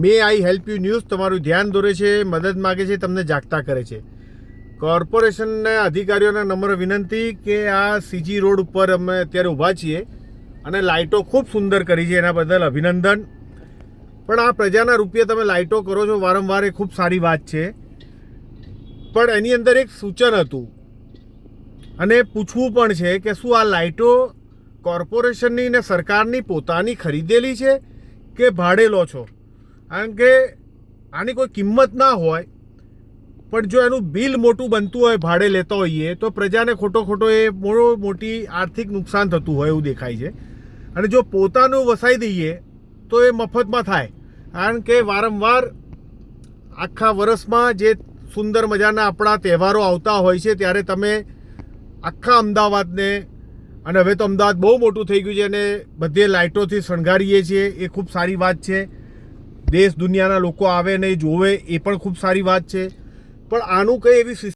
May I help you news તમારું ધ્યાન દોરે છે, મદદ માગે છે, તમને જાગતા કરે છે. કોર્પોરેશનના અધિકારીઓને નમ્ર વિનંતી કે આ સીજી રોડ ઉપર અમે અત્યારે ઊભા છીએ અને લાઇટો ખૂબ સુંદર કરી છે, એના બદલ અભિનંદન. પણ આ પ્રજાના રૂપિયા તમે લાઇટો કરો છો વારંવાર, એ ખૂબ સારી વાત છે. પણ એની અંદર એક સૂચન હતું અને પૂછવું પણ છે કે શું આ લાઇટો કોર્પોરેશનની ને સરકારની પોતાની ખરીદેલી છે કે ભાડે લો છો? કારણ કે આની કોઈ કિંમત ના હોય, પણ જો એનું બિલ મોટું બનતું હોય, ભાડે લેતા હોઈએ, તો પ્રજાને ખોટો એ મોટી આર્થિક નુકસાન થતું હોય એવું દેખાય છે. અને જો પોતાનું વસાઈ દઈએ તો એ મફતમાં થાય. કારણ કે વારંવાર આખા વર્ષમાં જે સુંદર મજાના આપણા તહેવારો આવતા હોય છે ત્યારે તમે આખા અમદાવાદને, અને હવે તો અમદાવાદ બહુ મોટું થઈ ગયું છે અને બધે લાઇટોથી શણગારીએ છીએ, એ ખૂબ સારી વાત છે. દેશ દુનિયાના લોકો આવે ને જોવે, એ પણ ખૂબ સારી વાત છે. પણ આનું કંઈ એવી